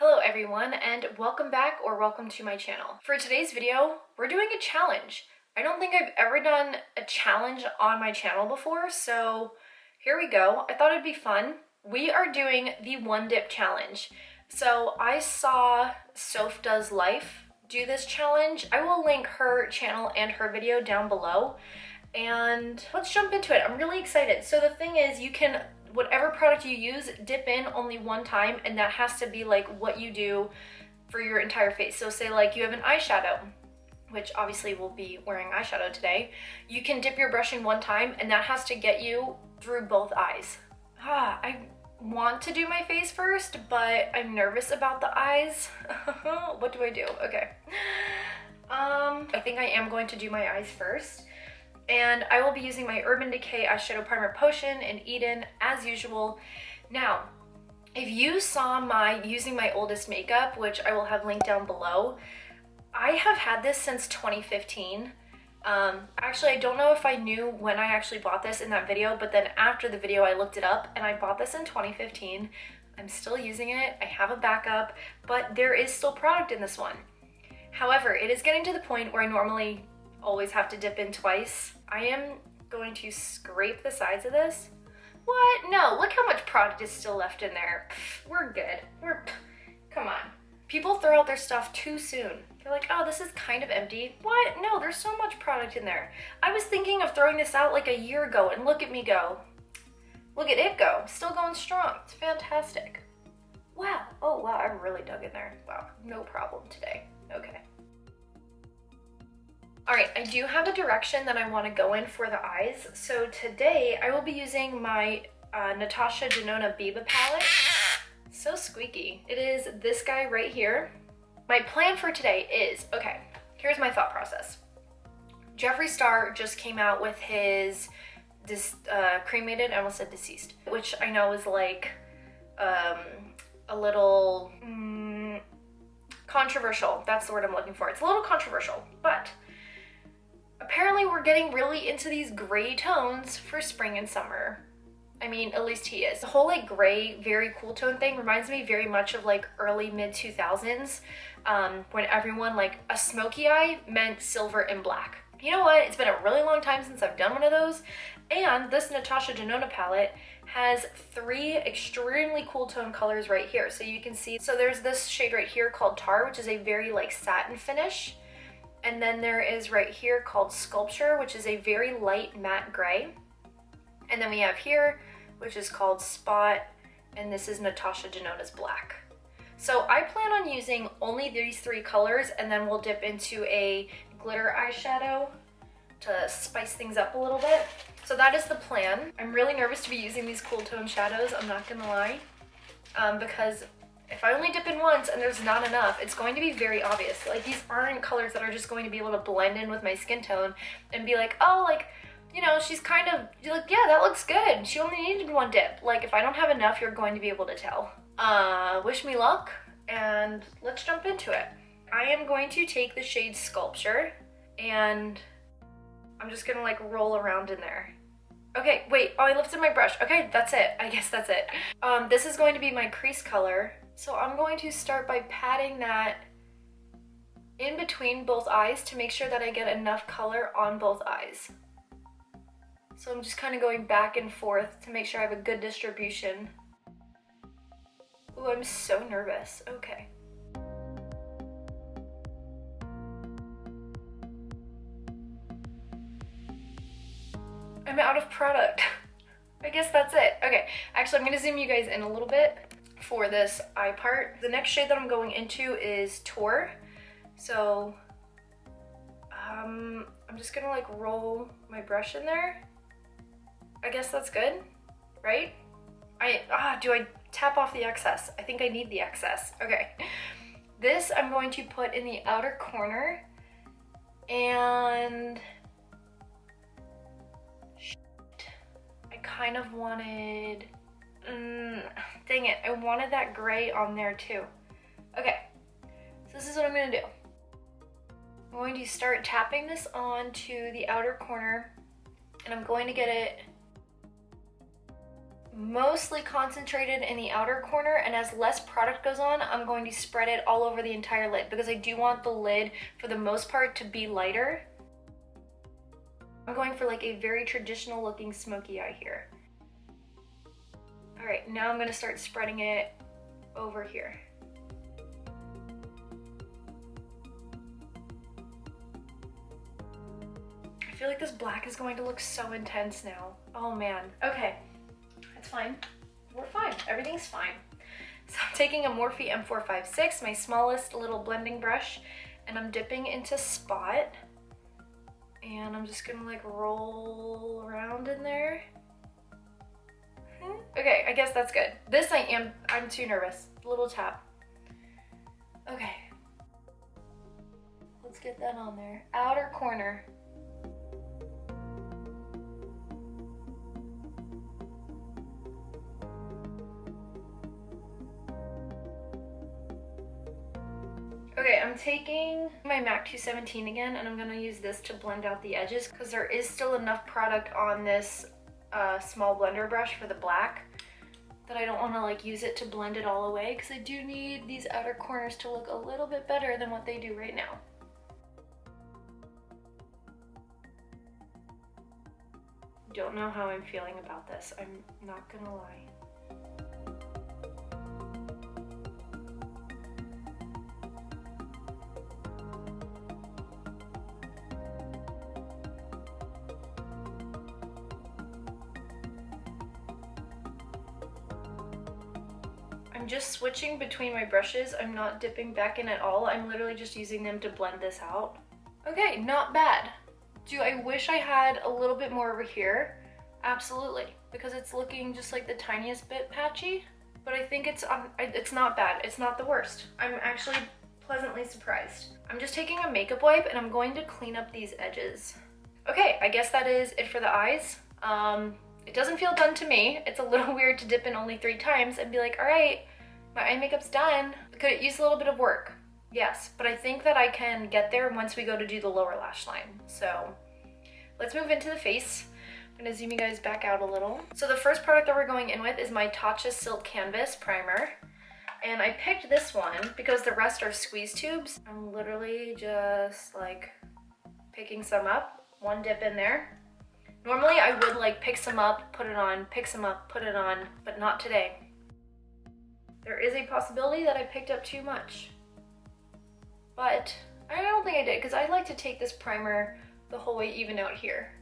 Hello everyone, and welcome back or welcome to my channel. For today's video, we're doing a challenge. I don't think I've ever done a challenge on my channel before, so here we go. I thought it'd be fun. We are doing the one dip challenge. So I saw Sophdoeslife do this challenge. I will link her channel and her video down below, and let's jump into it. I'm really excited. So the thing is, you can, whatever product you use, dip in only one time, and that has to be like what you do for your entire face. So say like you have an eyeshadow, which obviously we'll be wearing eyeshadow today. You can dip your brush in one time, and that has to get you through both eyes. I want to do my face first, but I'm nervous about the eyes. What do I do? Okay. I think I am going to do my eyes first. And I will be using my Urban Decay Eyeshadow Primer Potion in Eden as usual. Now, if you saw my using my oldest makeup, which I will have linked down below, I have had this since 2015. Actually, I don't know if I knew when I actually bought this in that video, but then after the video I looked it up and I bought this in 2015. I'm still using it. I have a backup, but there is still product in this one. However, it is getting to the point where I normally always have to dip in twice. I am going to scrape the sides of this. What? No, look how much product is still left in there. Pff, we're good. Come on. People throw out their stuff too soon. They're like, oh, this is kind of empty. What? No, there's so much product in there. I was thinking of throwing this out like a year ago, and look at me go. Look at it go. Still going strong. It's fantastic. Wow. Oh, wow, I really dug in there. Wow, no problem today. Okay. All right, I do have a direction that I want to go in for the eyes. So today I will be using my Natasha Denona Biba palette. So squeaky. It is this guy right here. My plan for today is, okay, here's my thought process. Jeffree Star just came out with his cremated, I almost said deceased, which I know is like a little controversial. That's the word I'm looking for. It's a little controversial, but apparently we're getting really into these gray tones for spring and summer. I mean, at least he is. The whole like gray, very cool tone thing reminds me very much of like early mid 2000s when everyone, like a smoky eye meant silver and black. You know what? It's been a really long time since I've done one of those. And this Natasha Denona palette has 3 extremely cool tone colors right here. So you can see, so there's this shade right here called Tar, which is a very like satin finish. And then there is right here called Sculpture, which is a very light matte gray. And then we have here, which is called Spot, and this is Natasha Denona's Black. So I plan on using only these 3 colors, and then we'll dip into a glitter eyeshadow to spice things up a little bit. So that is the plan. I'm really nervous to be using these cool tone shadows, I'm not gonna lie, because if I only dip in once and there's not enough, it's going to be very obvious. Like, these aren't colors that are just going to be able to blend in with my skin tone and be like, oh, like, you know, she's kind of, you're like, yeah, that looks good. She only needed 1 dip. Like, if I don't have enough, you're going to be able to tell. Wish me luck, and let's jump into it. I am going to take the shade Sculpture, and I'm just gonna like roll around in there. Okay, wait, oh, I lifted my brush. Okay, that's it. I guess that's it. This is going to be my crease color. So I'm going to start by patting that in between both eyes to make sure that I get enough color on both eyes. So I'm just kind of going back and forth to make sure I have a good distribution. Ooh, I'm so nervous. Okay. I'm out of product. I guess that's it. Okay, actually I'm gonna zoom you guys in a little bit for this eye part. The next shade that I'm going into is Tour. So I'm just gonna like roll my brush in there. I guess that's good, right? Do I tap off the excess? I think I need the excess. Okay. This I'm going to put in the outer corner, and I kind of wanted, dang it, I wanted that gray on there too. Okay, so this is what I'm gonna do. I'm going to start tapping this onto the outer corner, and I'm going to get it mostly concentrated in the outer corner, and as less product goes on, I'm going to spread it all over the entire lid because I do want the lid, for the most part, to be lighter. I'm going for like a very traditional looking smoky eye here. All right, now I'm gonna start spreading it over here. I feel like this black is going to look so intense now. Oh man, okay, it's fine. We're fine, everything's fine. So I'm taking a Morphe M456, my smallest little blending brush, and I'm dipping into Spot. And I'm just gonna like roll around in there. Okay, I guess that's good. This I'm too nervous. A little tap. Okay. Let's get that on there. Outer corner. Okay, I'm taking my MAC 217 again, and I'm gonna use this to blend out the edges because there is still enough product on this small blender brush for the black that I don't want to like use it to blend it all away, because I do need these outer corners to look a little bit better than what they do right now. Don't know how I'm feeling about this, I'm not gonna lie. I'm just switching between my brushes. I'm not dipping back in at all. I'm literally just using them to blend this out. Okay, not bad. Do I wish I had a little bit more over here? Absolutely, because it's looking just like the tiniest bit patchy, but I think it's not bad. It's not the worst. I'm actually pleasantly surprised. I'm just taking a makeup wipe and I'm going to clean up these edges. Okay, I guess that is it for the eyes. It doesn't feel done to me. It's a little weird to dip in only 3 times and be like, all right, my eye makeup's done. Could it use a little bit of work? Yes, but I think that I can get there once we go to do the lower lash line. So let's move into the face. I'm gonna zoom you guys back out a little. So the first product that we're going in with is my Tatcha Silk Canvas Primer. And I picked this one because the rest are squeeze tubes. I'm literally just like picking some up, one dip in there. Normally I would like pick some up, put it on, pick some up, put it on, but not today. There is a possibility that I picked up too much, but I don't think I did, because I like to take this primer the whole way even out here.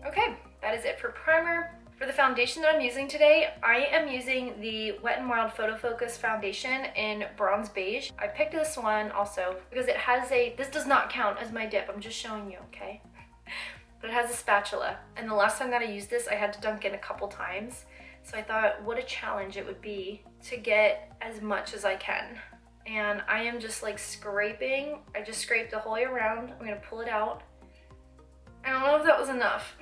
Okay, that is it for primer. For the foundation that I'm using today, I am using the Wet n Wild Photo Focus foundation in Bronze Beige. I picked this one also because it has this does not count as my dip, I'm just showing you, okay? But it has a spatula, and the last time that I used this, I had to dunk in a couple times. So I thought what a challenge it would be to get as much as I can. And I am just like scraping. I just scraped the whole way around. I'm gonna pull it out. I don't know if that was enough.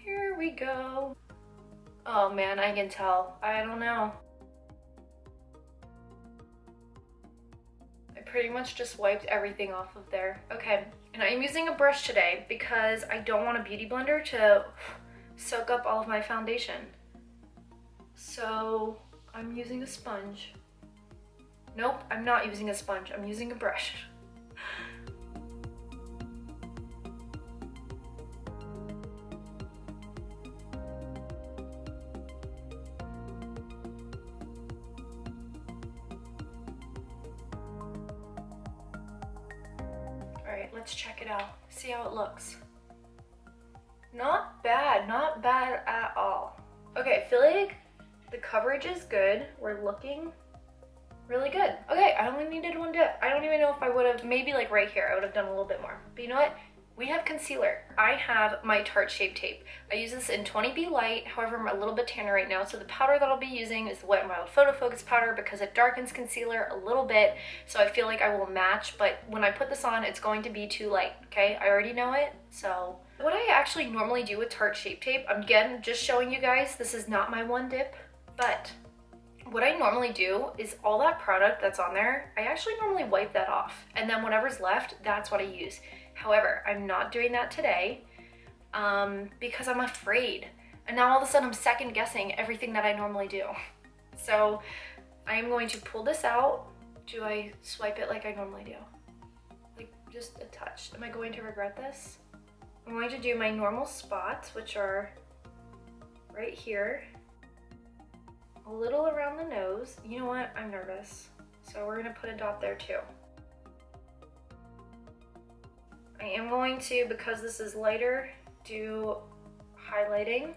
Here we go. Oh man, I can tell. I don't know. I pretty much just wiped everything off of there. Okay, and I'm using a brush today because I don't want a beauty blender to soak up all of my foundation. So I'm using a sponge. Nope, I'm not using a sponge. I'm using a brush. Alright, let's check it out. See how it looks. Not bad at all. Okay, I feel like the coverage is good. We're looking really good. Okay, I only needed one dip. I don't even know if I would have, maybe like right here, I would have done a little bit more. But you know what? We have concealer. I have my Tarte Shape Tape. I use this in 20B Light, however I'm a little bit tanner right now, so the powder that I'll be using is the Wet n Wild Photo Focus powder because it darkens concealer a little bit, so I feel like I will match, but when I put this on, it's going to be too light, okay? I already know it, so. What I actually normally do with Tarte Shape Tape, again, just showing you guys, this is not my one dip, but what I normally do is all that product that's on there, I actually normally wipe that off, and then whatever's left, that's what I use. However, I'm not doing that today because I'm afraid. And now all of a sudden I'm second guessing everything that I normally do. So I am going to pull this out. Do I swipe it like I normally do? Like just a touch. Am I going to regret this? I'm going to do my normal spots, which are right here. A little around the nose. You know what? I'm nervous. So we're gonna put a dot there too. I am going to, because this is lighter, do highlighting.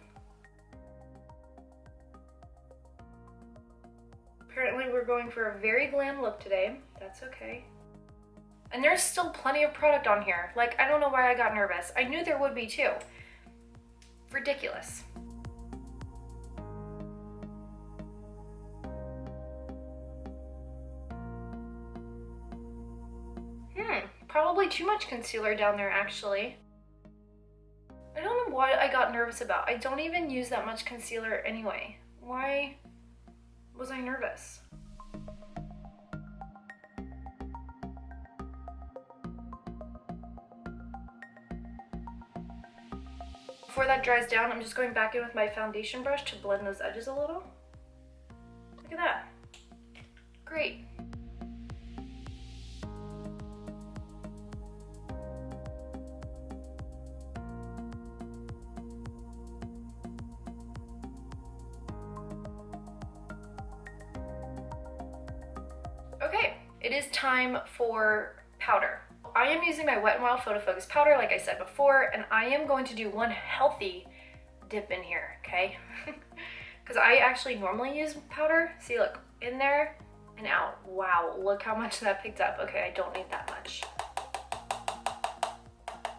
Apparently we're going for a very glam look today. That's okay. And there's still plenty of product on here. Like, I don't know why I got nervous. I knew there would be too. Ridiculous. Probably too much concealer down there, actually. I don't know what I got nervous about. I don't even use that much concealer anyway. Why was I nervous? Before that dries down, I'm just going back in with my foundation brush to blend those edges a little. Look at that. Great. Okay, it is time for powder. I am using my Wet n Wild Photo Focus powder, like I said before, and I am going to do one healthy dip in here, okay? Because I actually normally use powder. See, look, in there and out. Wow, look how much that picked up. Okay, I don't need that much.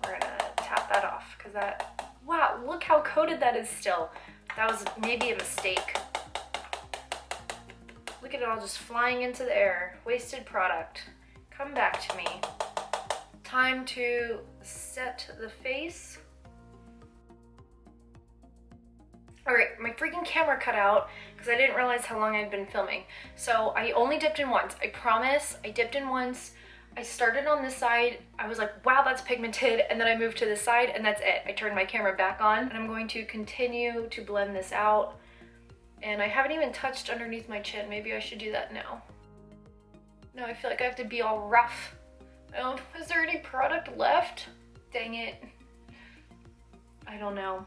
We're gonna tap that off, because that, wow, look how coated that is still. That was maybe a mistake. Look at it all just flying into the air. Wasted product. Come back to me. Time to set the face. All right, my freaking camera cut out because I didn't realize how long I'd been filming. So I only dipped in once. I promise, I dipped in once. I started on this side. I was like, wow, that's pigmented. And then I moved to this side and that's it. I turned my camera back on and I'm going to continue to blend this out. And I haven't even touched underneath my chin. Maybe I should do that now. No, I feel like I have to be all rough. Oh, is there any product left? Dang it. I don't know.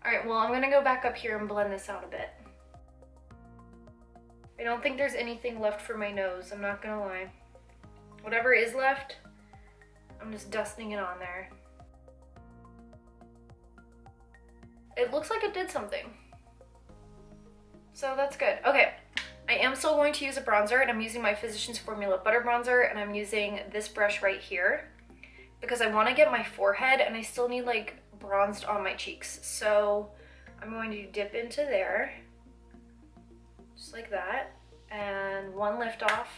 All right, well, I'm gonna go back up here and blend this out a bit. I don't think there's anything left for my nose, I'm not gonna lie. Whatever is left, I'm just dusting it on there. It looks like it did something. So that's good. Okay, I am still going to use a bronzer, and I'm using my Physicians Formula Butter Bronzer, and I'm using this brush right here because I want to get my forehead and I still need like bronzed on my cheeks. So I'm going to dip into there, just like that, and one lift off.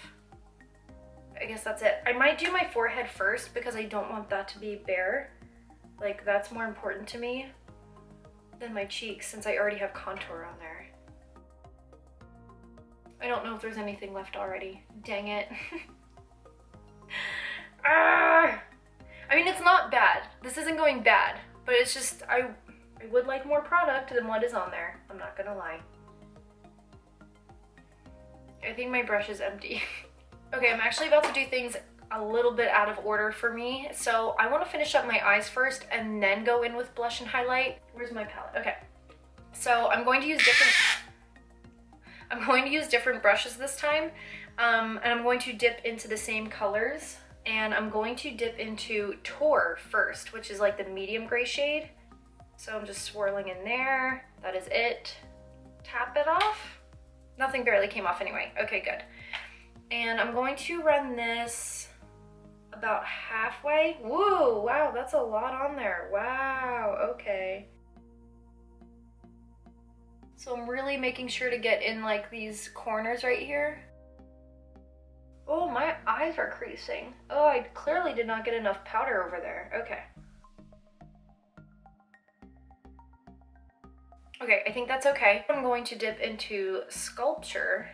I guess that's it. I might do my forehead first because I don't want that to be bare. Like, that's more important to me than my cheeks since I already have contour on there. I don't know if there's anything left already. Dang it. Ah! I mean, it's not bad. This isn't going bad, but it's just, I would like more product than what is on there. I'm not gonna lie. I think my brush is empty. Okay, I'm actually about to do things a little bit out of order for me. So I want to finish up my eyes first and then go in with blush and highlight. Where's my palette? Okay. So I'm going to use different brushes this time. And I'm going to dip into the same colors. And I'm going to dip into Tour first, which is like the medium gray shade. So I'm just swirling in there. That is it. Tap it off. Nothing barely came off anyway. Okay, good. And I'm going to run this about halfway. Whoa, wow, that's a lot on there. Wow, okay. So I'm really making sure to get in like these corners right here. Oh, my eyes are creasing. Oh, I clearly did not get enough powder over there. Okay. Okay, I think that's okay. I'm going to dip into Sculpture,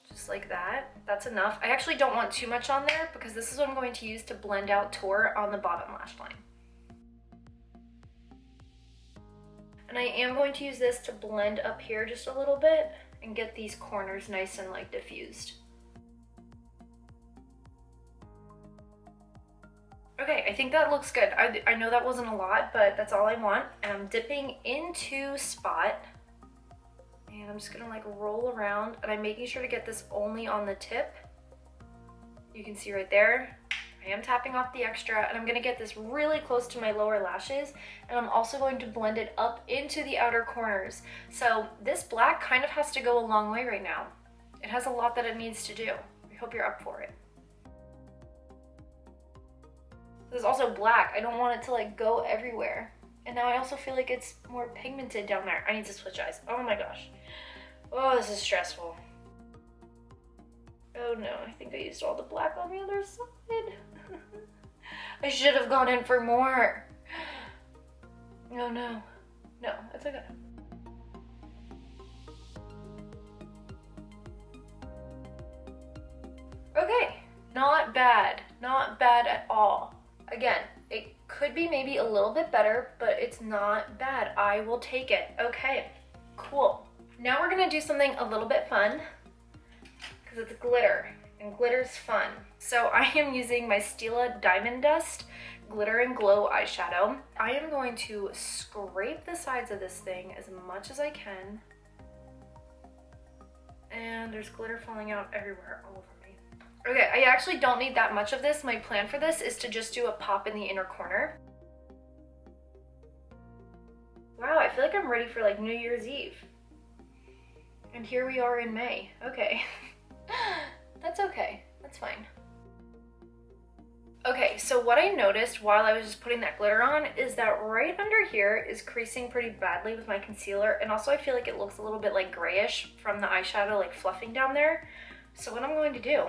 just just like that. That's enough. I actually don't want too much on there because this is what I'm going to use to blend out Tour on the bottom lash line. And I am going to use this to blend up here just a little bit and get these corners nice and like diffused. Okay, I think that looks good. I know that wasn't a lot, but that's all I want. And I'm dipping into Spot. And I'm just gonna like roll around, and I'm making sure to get this only on the tip. You can see right there, I am tapping off the extra, and I'm gonna get this really close to my lower lashes, and I'm also going to blend it up into the outer corners. So this black kind of has to go a long way right now. It has a lot that it needs to do. I hope you're up for it. This is also black. I don't want it to like go everywhere. And now I also feel like it's more pigmented down there. I need to switch eyes. Oh my gosh. Oh, this is stressful. Oh no, I think I used all the black on the other side. I should have gone in for more. Oh no. No, it's okay. Okay, not bad. Not bad at all. Again, it could be maybe a little bit better, but it's not bad. I will take it. Okay, cool. Now we're gonna do something a little bit fun because it's glitter, and glitter's fun. So I am using my Stila Diamond Dust Glitter and Glow eyeshadow. I am going to scrape the sides of this thing as much as I can. And there's glitter falling out everywhere all over me. Okay, I actually don't need that much of this. My plan for this is to just do a pop in the inner corner. Wow, I feel like I'm ready for like New Year's Eve. And here we are in May. Okay. That's okay. That's fine. Okay, so what I noticed while I was just putting that glitter on is that right under here is creasing pretty badly with my concealer, and also I feel like it looks a little bit like grayish from the eyeshadow like fluffing down there. So what I'm going to do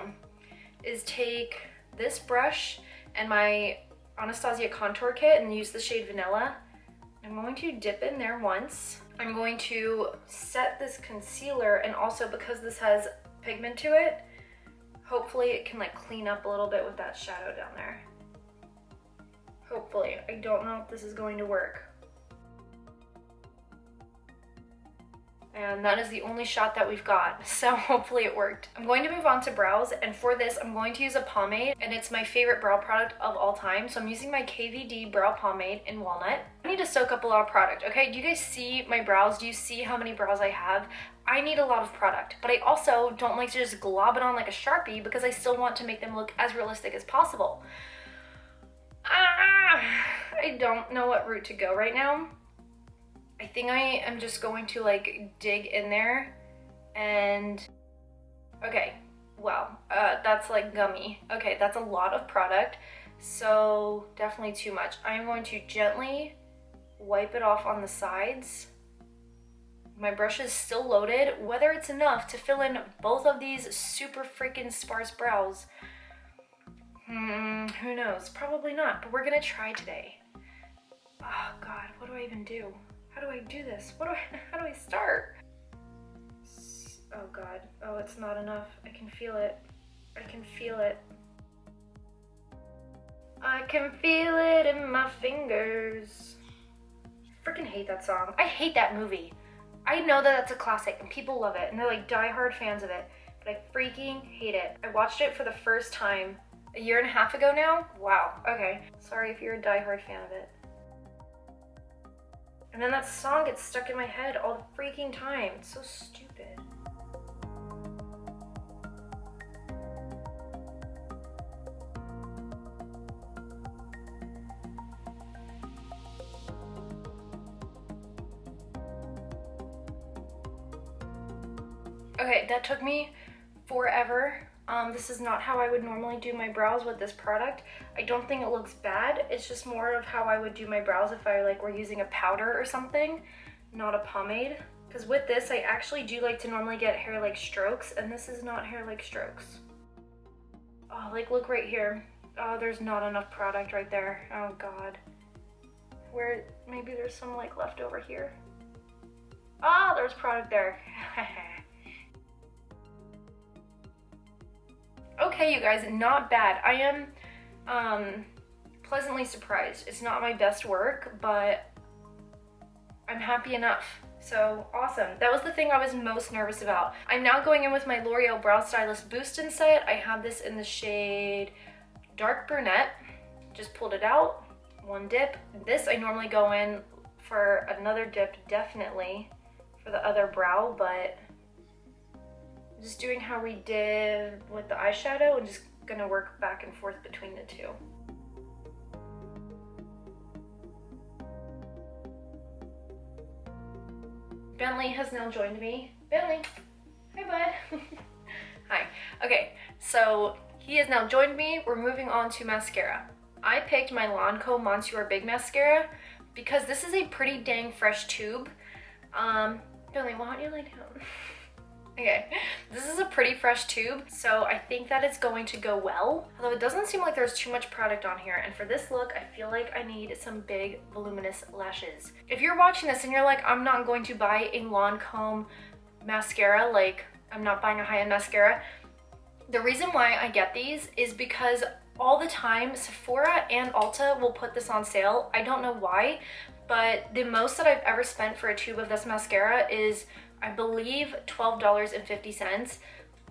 is take this brush and my Anastasia contour kit and use the shade Vanilla. I'm going to dip in there once. I'm going to set this concealer, and also because this has pigment to it, hopefully it can like clean up a little bit with that shadow down there. Hopefully. I don't know if this is going to work. And that is the only shot that we've got, so hopefully it worked. I'm going to move on to brows, and for this I'm going to use a pomade, and it's my favorite brow product of all time. So I'm using my KVD brow pomade in Walnut. I need to soak up a lot of product, okay? Do you guys see my brows? Do you see how many brows I have? I need a lot of product, but I also don't like to just glob it on like a Sharpie because I still want to make them look as realistic as possible. I don't know what route to go right now. I think I am just going to like dig in there and, okay, wow, that's like gummy. Okay, that's a lot of product, so definitely too much. I'm going to gently wipe it off on the sides. My brush is still loaded. Whether it's enough to fill in both of these super freaking sparse brows, who knows? Probably not, but we're gonna try today. Oh God, what do I even do? How do I do this? How do I start? Oh God, oh, it's not enough. I can feel it. I can feel it. I can feel it in my fingers. I freaking hate that song. I hate that movie. I know that that's a classic and people love it and they're like diehard fans of it, but I freaking hate it. I watched it for the first time a year and a half ago now. Wow, okay. Sorry if you're a diehard fan of it. And then that song gets stuck in my head all the freaking time. It's so stupid. Okay, that took me forever. This is not how I would normally do my brows with this product. I don't think it looks bad. It's just more of how I would do my brows if I like were using a powder or something, not a pomade. Because with this, I actually do like to normally get hair-like strokes, and this is not hair-like strokes. Oh, like look right here. Oh, there's not enough product right there. Oh God. Where, maybe there's some like left over here. Oh, there's product there. Okay, you guys, not bad. I am pleasantly surprised. It's not my best work, but I'm happy enough. So awesome. That was the thing I was most nervous about. I'm now going in with my L'Oreal Brow Stylist Boost In Set. I have this in the shade Dark Brunette. Just pulled it out, one dip. This I normally go in for another dip, definitely, for the other brow, but just doing how we did with the eyeshadow and just gonna work back and forth between the two. Bentley has now joined me. Bentley, hi bud. Hi. Okay, so he has now joined me. We're moving on to mascara. I picked my Lancome Monsieur Big Mascara because this is a pretty dang fresh tube. Bentley, why don't you lay down? Okay, this is a pretty fresh tube, so I think that it's going to go well. Although it doesn't seem like there's too much product on here, and for this look, I feel like I need some big, voluminous lashes. If you're watching this and you're like, I'm not going to buy a Lancome mascara, like, I'm not buying a high-end mascara, the reason why I get these is because all the time, Sephora and Ulta will put this on sale. I don't know why, but the most that I've ever spent for a tube of this mascara is, I believe, $12.50,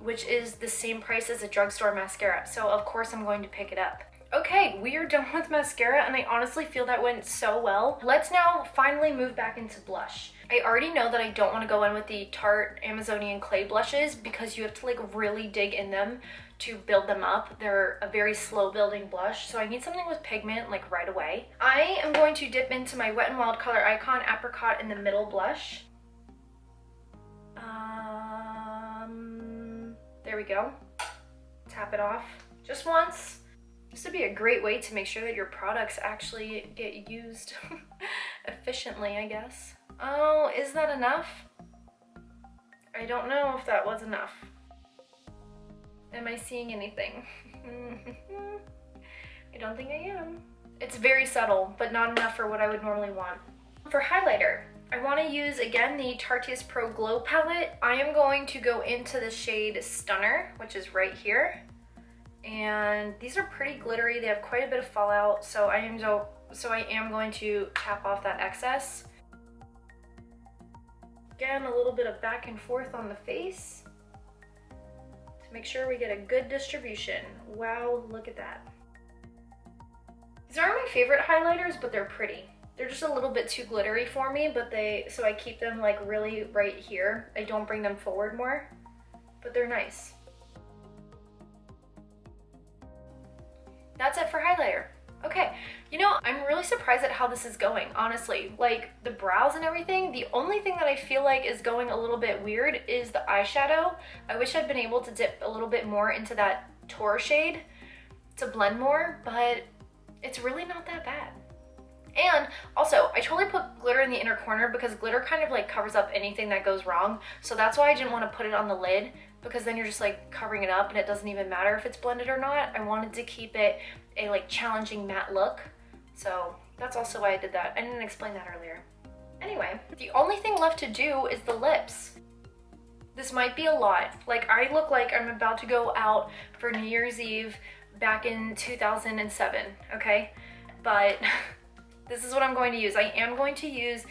which is the same price as a drugstore mascara. So of course I'm going to pick it up. Okay, we are done with mascara, and I honestly feel that went so well. Let's now finally move back into blush. I already know that I don't want to go in with the Tarte Amazonian Clay blushes because you have to like really dig in them to build them up. They're a very slow building blush, so I need something with pigment like right away. I am going to dip into my Wet n Wild Color Icon Apricot in the Middle blush. There we go. Tap it off just once. This would be a great way to make sure that your products actually get used efficiently, I guess. Oh, is that enough? I don't know if that was enough. Am I seeing anything? I don't think I am. It's very subtle, but not enough for what I would normally want. For highlighter, I want to use, again, the Tarteist Pro Glow palette. I am going to go into the shade Stunner, which is right here. And these are pretty glittery. They have quite a bit of fallout, so I am going to tap off that excess. Again, a little bit of back and forth on the face to make sure we get a good distribution. Wow, look at that. These aren't my favorite highlighters, but they're pretty. They're just a little bit too glittery for me, but so I keep them like really right here. I don't bring them forward more, but they're nice. That's it for highlighter. Okay, you know, I'm really surprised at how this is going, honestly. Like, the brows and everything, the only thing that I feel like is going a little bit weird is the eyeshadow. I wish I'd been able to dip a little bit more into that Tor shade to blend more, but it's really not that bad. And also, I totally put glitter in the inner corner because glitter kind of like covers up anything that goes wrong. So that's why I didn't want to put it on the lid, because then you're just like covering it up and it doesn't even matter if it's blended or not. I wanted to keep it a like challenging matte look. So that's also why I did that. I didn't explain that earlier. Anyway, the only thing left to do is the lips. This might be a lot. Like, I look like I'm about to go out for New Year's Eve back in 2007, okay? But this is what I'm going to use. I am going to use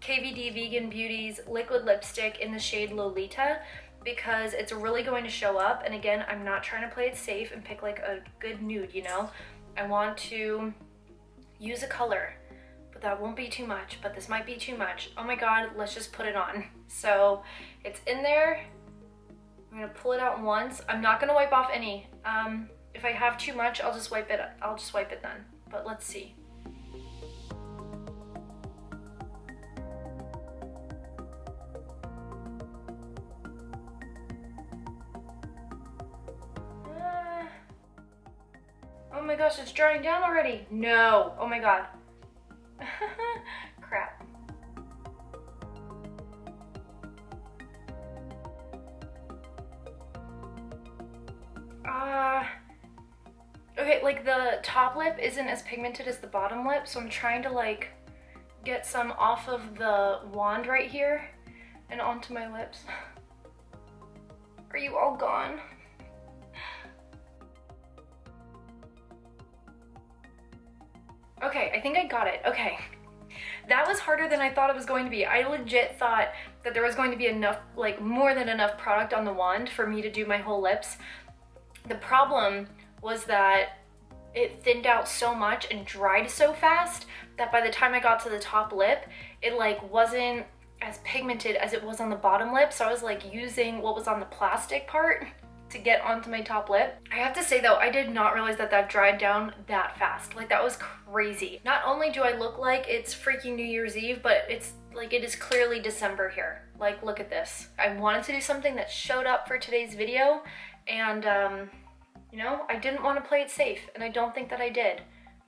KVD Vegan Beauty's liquid lipstick in the shade Lolita because it's really going to show up. And again, I'm not trying to play it safe and pick like a good nude, you know? I want to use a color, but that won't be too much, but this might be too much. Oh my God, let's just put it on. So it's in there. I'm gonna pull it out once. I'm not gonna wipe off any. If I have too much, I'll just wipe it then. But let's see. Oh my gosh, it's drying down already. No, oh my God. Crap. Okay, like the top lip isn't as pigmented as the bottom lip, so I'm trying to like get some off of the wand right here and onto my lips. Are you all gone? Okay, I think I got it. Okay. That was harder than I thought it was going to be. I legit thought that there was going to be enough, like more than enough product on the wand for me to do my whole lips. The problem was that it thinned out so much and dried so fast that by the time I got to the top lip, it like wasn't as pigmented as it was on the bottom lip. So I was like using what was on the plastic part to get onto my top lip. I have to say though, I did not realize that that dried down that fast. Like that was crazy. Not only do I look like it's freaking New Year's Eve, but it's like it is clearly December here. Like look at this. I wanted to do something that showed up for today's video, and you know, I didn't want to play it safe, and I don't think that I did.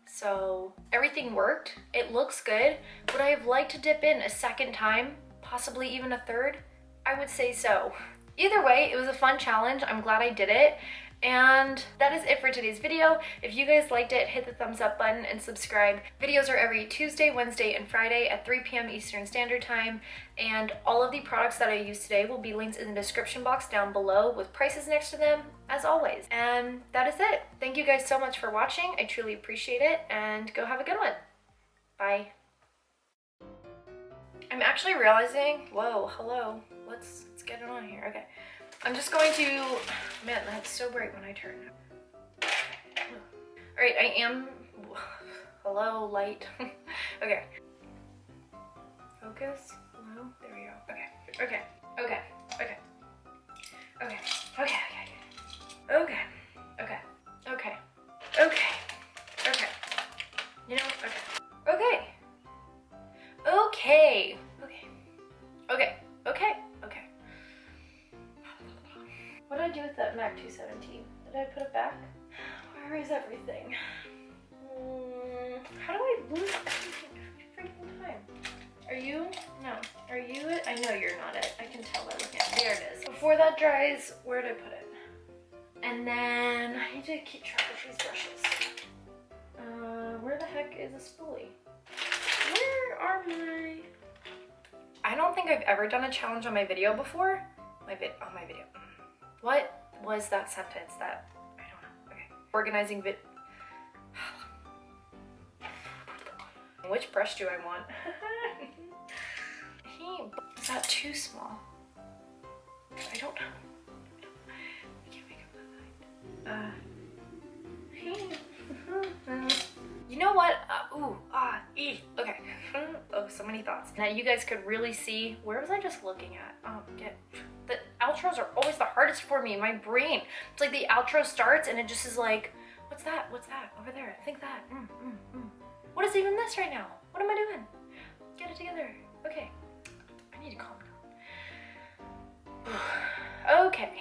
So everything worked. It looks good. Would I have liked to dip in a second time, possibly even a third? I would say so. Either way, it was a fun challenge. I'm glad I did it. And that is it for today's video. If you guys liked it, hit the thumbs up button and subscribe. Videos are every Tuesday, Wednesday, and Friday at 3 p.m. Eastern Standard Time. And all of the products that I used today will be linked in the description box down below with prices next to them, as always. And that is it. Thank you guys so much for watching. I truly appreciate it, and go have a good one. Bye. I'm actually realizing, whoa, hello. Let's get it on here. Okay. I'm just going to, man, that's so bright when I turn. All right, I am, hello, light. Okay. Focus, hello, there we go. Okay, okay, okay, okay, okay, okay, okay, okay, okay, okay, okay, you know, okay, okay, okay, okay, okay, okay, okay. What did I do with that MAC 217? Did I put it back? Where is everything? How do I lose everything every freaking time? Are you? No. Are you it? I know you're not it. I can tell by looking at it. There it is. Before that dries, where did I put it? And then I need to keep track of these brushes. Where the heck is a spoolie? Where are my... I don't think I've ever done a challenge on my video before. On my video. What was that sentence that, I don't know, okay. Organizing Which brush do I want? Is that too small? I don't know. I can't make up my mind. You know what? Okay. Oh, so many thoughts. Now you guys could really see, where was I just looking at? The outros are always the hardest for me in my brain. It's like the outro starts and it just is like, what's that? What's that? Over there, think that. What is even this right now? What am I doing? Get it together. Okay, I need to calm down. Okay.